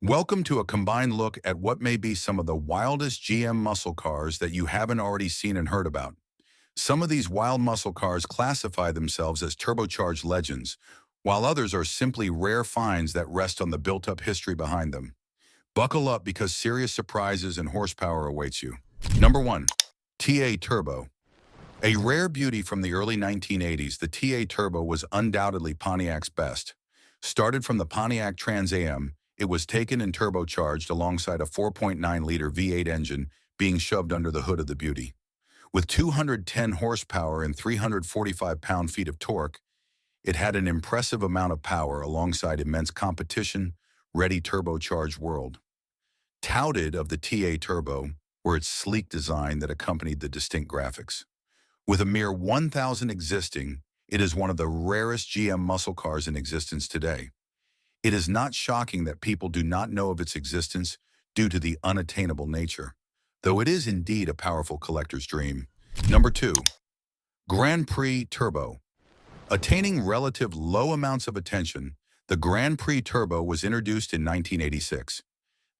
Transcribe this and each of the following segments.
Welcome to a combined look at what may be some of the wildest GM muscle cars that you haven't already seen and heard about. Some of these wild muscle cars classify themselves as turbocharged legends, while others are simply rare finds that rest on the built-up history behind them. Buckle up because serious surprises and horsepower awaits you. Number 1. TA Turbo. A rare beauty from the early 1980s, the TA Turbo was undoubtedly Pontiac's best. Started from the Pontiac Trans Am, it was taken and turbocharged alongside a 4.9-liter V8 engine being shoved under the hood of the beauty. With 210 horsepower and 345 pound-feet of torque, it had an impressive amount of power alongside immense competition, ready turbocharged world. Touted of the TA Turbo were its sleek design that accompanied the distinct graphics. With a mere 1,000 existing, it is one of the rarest GM muscle cars in existence today. It is not shocking that people do not know of its existence due to the unattainable nature, though it is indeed a powerful collector's dream. Number 2. Grand Prix Turbo. Attaining relative low amounts of attention, the Grand Prix Turbo was introduced in 1986.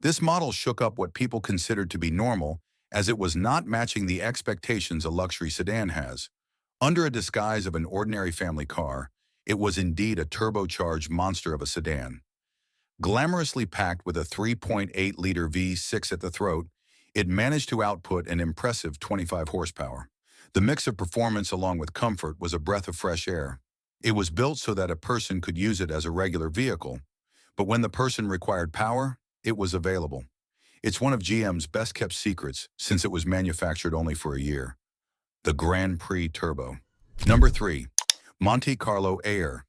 This model shook up what people considered to be normal, as it was not matching the expectations a luxury sedan has. Under a disguise of an ordinary family car, it was indeed a turbocharged monster of a sedan. Glamorously packed with a 3.8-liter V6 at the throat, it managed to output an impressive 25 horsepower. The mix of performance along with comfort was a breath of fresh air. It was built so that a person could use it as a regular vehicle, but when the person required power, it was available. It's one of GM's best-kept secrets since it was manufactured only for a year. The Grand Prix Turbo. Number 3. Monte Carlo Aero.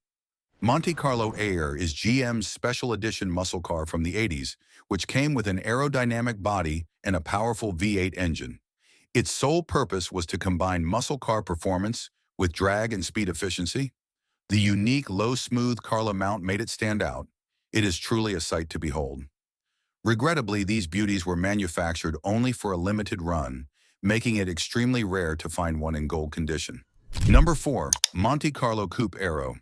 Monte Carlo Aero is GM's special edition muscle car from the 80s, which came with an aerodynamic body and a powerful V8 engine. Its sole purpose was to combine muscle car performance with drag and speed efficiency. The unique low-smooth Carlo mount made it stand out. It is truly a sight to behold. Regrettably, these beauties were manufactured only for a limited run, making it extremely rare to find one in gold condition. Number 4. Monte Carlo Coupe Aero.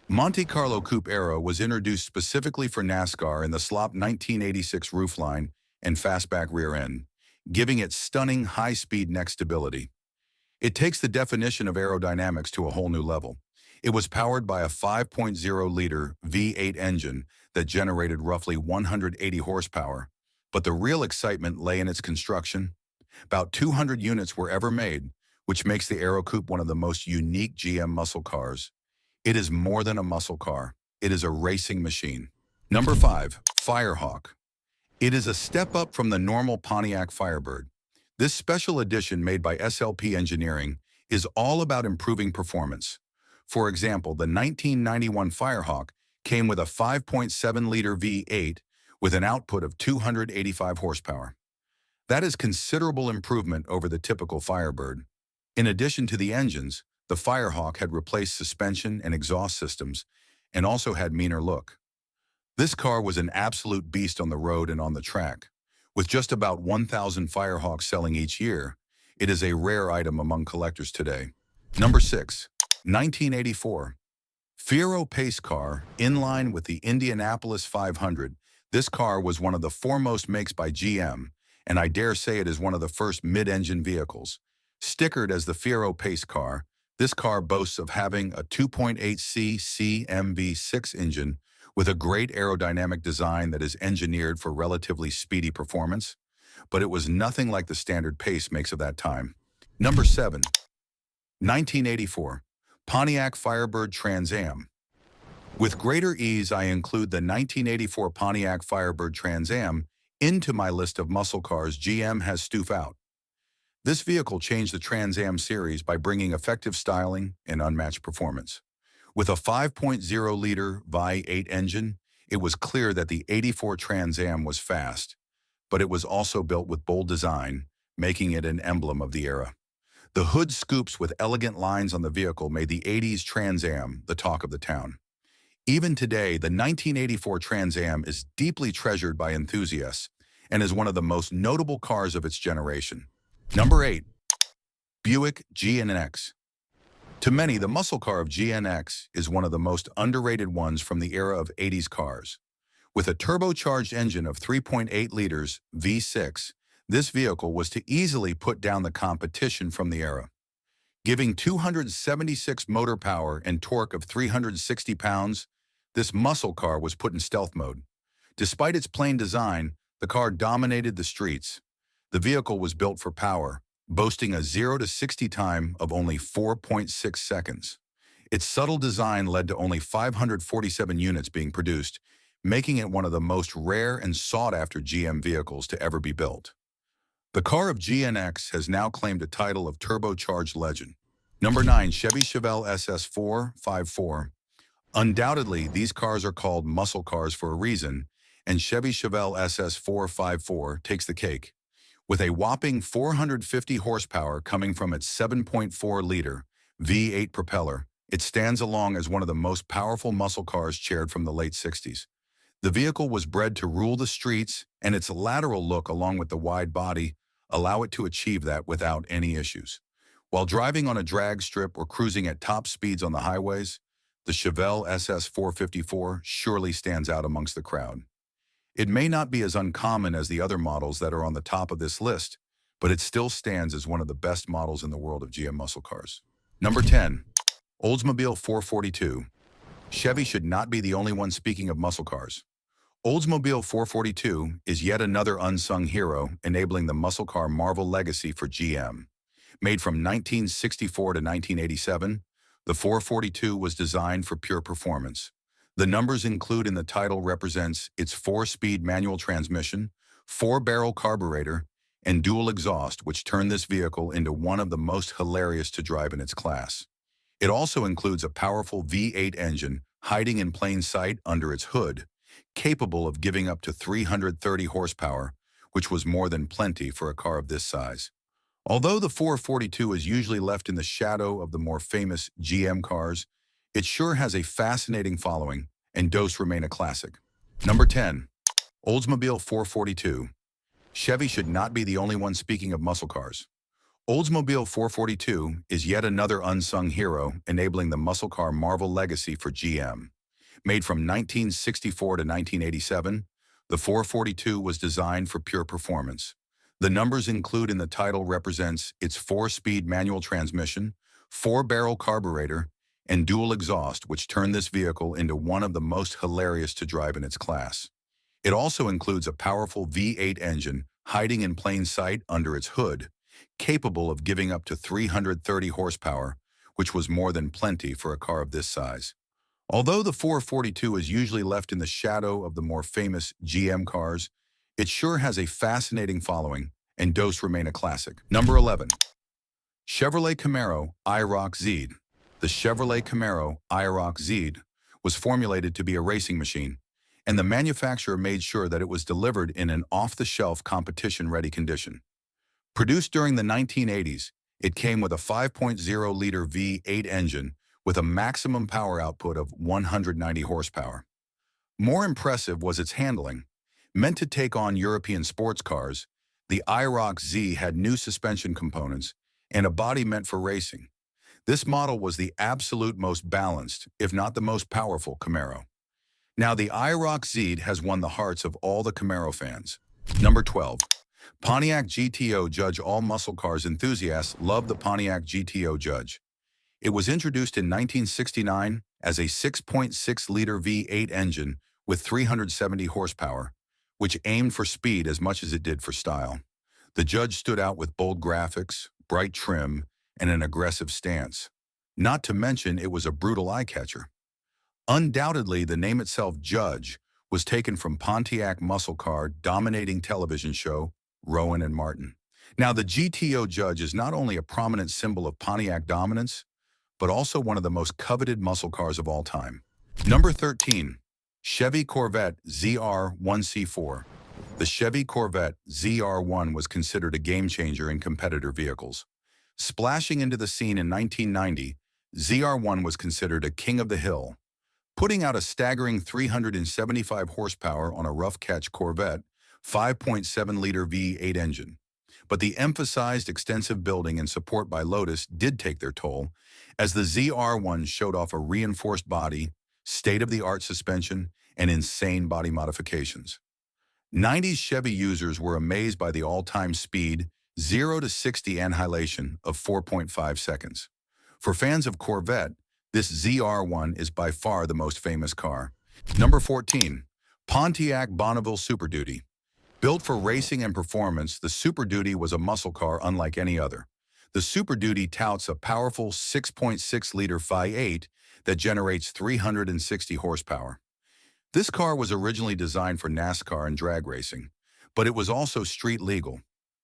Monte Carlo Coupe Aero was introduced specifically for NASCAR in the slop 1986 roofline and fastback rear end, giving it stunning high-speed neck stability. It takes the definition of aerodynamics to a whole new level. It was powered by a 5.0-liter V8 engine that generated roughly 180 horsepower, but the real excitement lay in its construction. About 200 units were ever made, which makes the Aero Coupe one of the most unique GM muscle cars. It is more than a muscle car. It is a racing machine. Number 5. Firehawk. It is a step up from the normal Pontiac Firebird. This special edition made by SLP Engineering is all about improving performance. For example, the 1991 Firehawk came with a 5.7-liter V8 with an output of 285 horsepower. That is considerable improvement over the typical Firebird. In addition to the engines, the Firehawk had replaced suspension and exhaust systems and also had meaner look. This car was an absolute beast on the road and on the track. With just about 1,000 Firehawks selling each year, it is a rare item among collectors today. Number 6. 1984. Fiero Pace Car. In line with the Indianapolis 500, this car was one of the foremost makes by GM, and I dare say it is one of the first mid-engine vehicles. Stickered as the Fiero Pace Car, this car boasts of having a 2.8 cc V6 engine with a great aerodynamic design that is engineered for relatively speedy performance, but it was nothing like the standard Pace makes of that time. Number 7. 1984. Pontiac Firebird Trans Am. With greater ease, I include the 1984 Pontiac Firebird Trans Am into my list of muscle cars GM has stoofed out. This vehicle changed the Trans Am series by bringing effective styling and unmatched performance. With a 5.0-liter V8 engine, it was clear that the 84 Trans Am was fast, but it was also built with bold design, making it an emblem of the era. The hood scoops with elegant lines on the vehicle made the 80s Trans Am the talk of the town. Even today, the 1984 Trans Am is deeply treasured by enthusiasts and is one of the most notable cars of its generation. Number 8. Buick GNX. To many, the muscle car of GNX is one of the most underrated ones from the era of 80s cars. With a turbocharged engine of 3.8 liters V6, this vehicle was to easily put down the competition from the era. Giving 276 motor power and torque of 360 pounds, this muscle car was put in stealth mode. Despite its plain design, the car dominated the streets. The vehicle was built for power, boasting a 0 to 60 time of only 4.6 seconds. Its subtle design led to only 547 units being produced, making it one of the most rare and sought-after GM vehicles to ever be built. The car of GNX has now claimed a title of turbocharged legend. Number 9. Chevy Chevelle SS 454. Undoubtedly, these cars are called muscle cars for a reason, and Chevy Chevelle SS 454 takes the cake. With a whopping 450 horsepower coming from its 7.4-liter V8 propeller, it stands along as one of the most powerful muscle cars chaired from the late 60s. The vehicle was bred to rule the streets, and its lateral look along with the wide body allow it to achieve that without any issues. While driving on a drag strip or cruising at top speeds on the highways, the Chevelle SS 454 surely stands out amongst the crowd. It may not be as uncommon as the other models that are on the top of this list, but it still stands as one of the best models in the world of GM muscle cars. Number 10. Oldsmobile 442. Chevy should not be the only one speaking of muscle cars. Oldsmobile 442 is yet another unsung hero enabling the muscle car Marvel legacy for GM. Made from 1964 to 1987, the 442 was designed for pure performance. The numbers include in the title represents its 4-speed manual transmission, 4-barrel carburetor, and dual exhaust, which turned this vehicle into one of the most hilarious to drive in its class. It also includes a powerful V8 engine hiding in plain sight under its hood, capable of giving up to 330 horsepower, which was more than plenty for a car of this size. Although the 442 is usually left in the shadow of the more famous GM cars, it sure has a fascinating following, and does remain a classic. Number 10. Oldsmobile 442. Chevy should not be the only one speaking of muscle cars. Oldsmobile 442 is yet another unsung hero enabling the muscle car Marvel legacy for GM. Made from 1964 to 1987, the 442 was designed for pure performance. The numbers include in the title represents its 4-speed manual transmission, 4-barrel carburetor, and dual exhaust, which turned this vehicle into one of the most hilarious to drive in its class. It also includes a powerful V8 engine hiding in plain sight under its hood, capable of giving up to 330 horsepower, which was more than plenty for a car of this size. Although the 442 is usually left in the shadow of the more famous GM cars, it sure has a fascinating following and does remain a classic. Number 11. Chevrolet Camaro IROC-Z. The Chevrolet Camaro IROC-Z was formulated to be a racing machine, and the manufacturer made sure that it was delivered in an off-the-shelf competition-ready condition. Produced during the 1980s, it came with a 5.0-liter V8 engine with a maximum power output of 190 horsepower. More impressive was its handling. Meant to take on European sports cars, the IROC-Z had new suspension components and a body meant for racing. This model was the absolute most balanced, if not the most powerful, Camaro. Now, the IROC-Z has won the hearts of all the Camaro fans. Number 12. Pontiac GTO Judge. All muscle cars enthusiasts love the Pontiac GTO Judge. It was introduced in 1969 as a 6.6-liter V8 engine with 370 horsepower, which aimed for speed as much as it did for style. The Judge stood out with bold graphics, bright trim, and an aggressive stance. Not to mention, it was a brutal eye-catcher. Undoubtedly, the name itself, Judge, was taken from Pontiac muscle car dominating television show Rowan and Martin. Now, the GTO Judge is not only a prominent symbol of Pontiac dominance, but also one of the most coveted muscle cars of all time. Number 13. Chevy Corvette ZR1 C4. The Chevy Corvette ZR1 was considered a game-changer in competitor vehicles. Splashing into the scene in 1990, ZR1 was considered a king of the hill, putting out a staggering 375 horsepower on a rough-catch Corvette 5.7-liter V8 engine. But the emphasized extensive building and support by Lotus did take their toll, as the ZR1 showed off a reinforced body, state-of-the-art suspension, and insane body modifications. 90s Chevy users were amazed by the all-time speed, 0 to 60 annihilation of 4.5 seconds. For fans of Corvette, this ZR1 is by far the most famous car. Number 14. Pontiac Bonneville Super Duty. Built for racing and performance, the Super Duty was a muscle car unlike any other. The Super Duty touts a powerful 6.6-liter V8 that generates 360 horsepower. This car was originally designed for NASCAR and drag racing, but it was also street legal.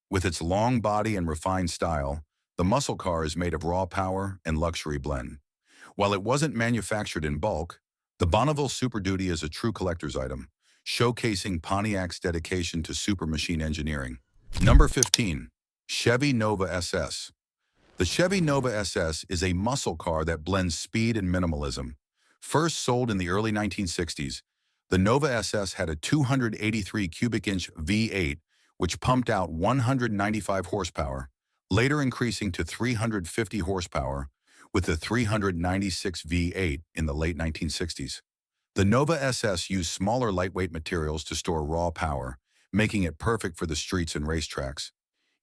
With its long body and refined style, the muscle car is made of raw power and luxury blend. While it wasn't manufactured in bulk, the Bonneville Super Duty is a true collector's item, showcasing Pontiac's dedication to super machine engineering. Number 15. Chevy Nova SS. The Chevy Nova SS is a muscle car that blends speed and minimalism. First sold in the early 1960s, the Nova SS had a 283 cubic inch V8, which pumped out 195 horsepower, later increasing to 350 horsepower with the 396 V8 in the late 1960s. The Nova SS used smaller lightweight materials to store raw power, making it perfect for the streets and racetracks.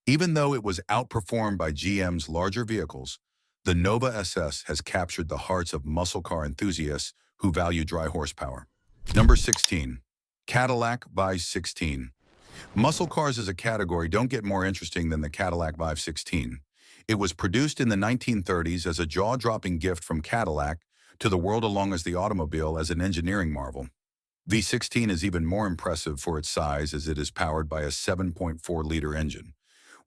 Even though it was outperformed by GM's larger vehicles, the Nova SS has captured the hearts of muscle car enthusiasts who value dry horsepower. Number 16. Cadillac V16. Muscle cars as a category don't get more interesting than the Cadillac V16. It was produced in the 1930s as a jaw-dropping gift from Cadillac to the world, along as the automobile as an engineering marvel. V16 is even more impressive for its size, as it is powered by a 7.4-liter engine,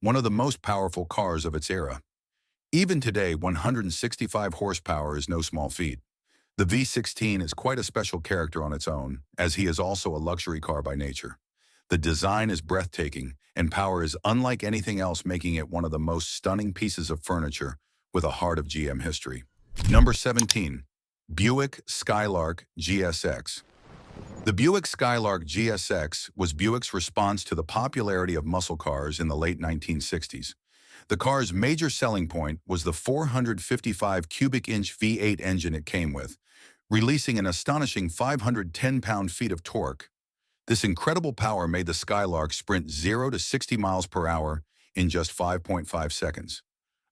one of the most powerful cars of its era. Even today, 165 horsepower is no small feat. The V16 is quite a special character on its own, as he is also a luxury car by nature. The design is breathtaking, and power is unlike anything else, making it one of the most stunning pieces of furniture with a heart of GM history. Number 17. Buick Skylark GSX. The Buick Skylark GSX was Buick's response to the popularity of muscle cars in the late 1960s. The car's major selling point was the 455 cubic inch V8 engine it came with, releasing an astonishing 510 pound-feet of torque. This incredible power made the Skylark sprint 0 to 60 miles per hour in just 5.5 seconds.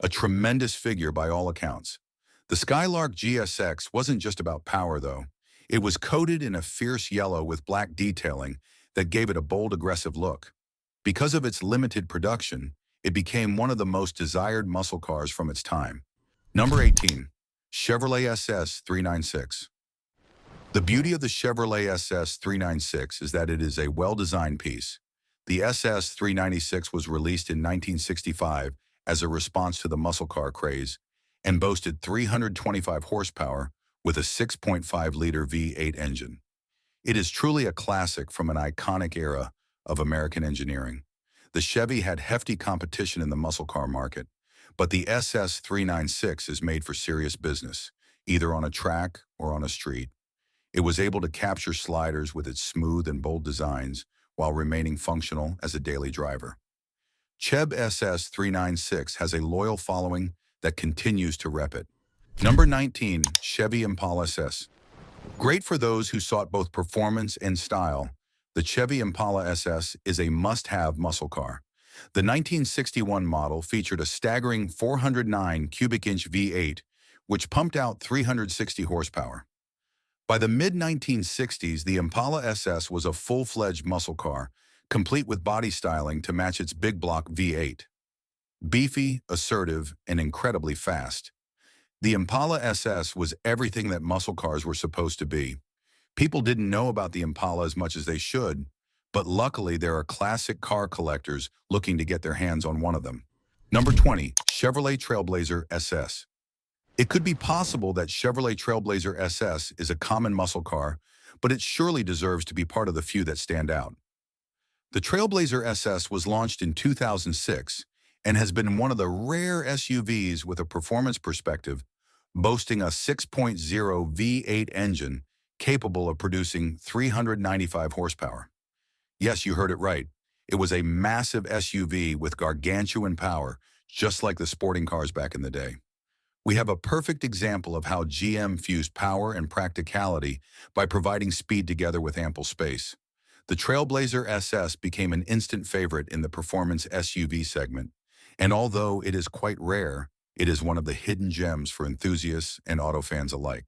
A tremendous figure by all accounts. The Skylark GSX wasn't just about power, though. It was coated in a fierce yellow with black detailing that gave it a bold, aggressive look. Because of its limited production, it became one of the most desired muscle cars from its time. Number 18. Chevrolet SS 396. The beauty of the Chevrolet SS 396 is that it is a well-designed piece. The SS 396 was released in 1965 as a response to the muscle car craze and boasted 325 horsepower with a 6.5-liter V8 engine. It is truly a classic from an iconic era of American engineering. The Chevy had hefty competition in the muscle car market, but the SS 396 is made for serious business, either on a track or on a street. It was able to capture sliders with its smooth and bold designs while remaining functional as a daily driver. Chev SS 396 has a loyal following that continues to rep it. Number 19. Chevy Impala SS. Great for those who sought both performance and style, the Chevy Impala SS is a must-have muscle car. The 1961 model featured a staggering 409 cubic inch V8, which pumped out 360 horsepower. By the mid-1960s, the Impala SS was a full-fledged muscle car, complete with body styling to match its big block V8. Beefy, assertive, and incredibly fast, the Impala SS was everything that muscle cars were supposed to be. People didn't know about the Impala as much as they should, but luckily there are classic car collectors looking to get their hands on one of them. Number 20. Chevrolet Trailblazer SS. It could be possible that Chevrolet Trailblazer SS is a common muscle car, but it surely deserves to be part of the few that stand out. The Trailblazer SS was launched in 2006 and has been one of the rare SUVs with a performance perspective, boasting a 6.0 V8 engine capable of producing 395 horsepower. Yes, you heard it right. It was a massive SUV with gargantuan power, just like the sporting cars back in the day. We have a perfect example of how GM fused power and practicality by providing speed together with ample space. The Trailblazer SS became an instant favorite in the performance SUV segment, and although it is quite rare, it is one of the hidden gems for enthusiasts and auto fans alike.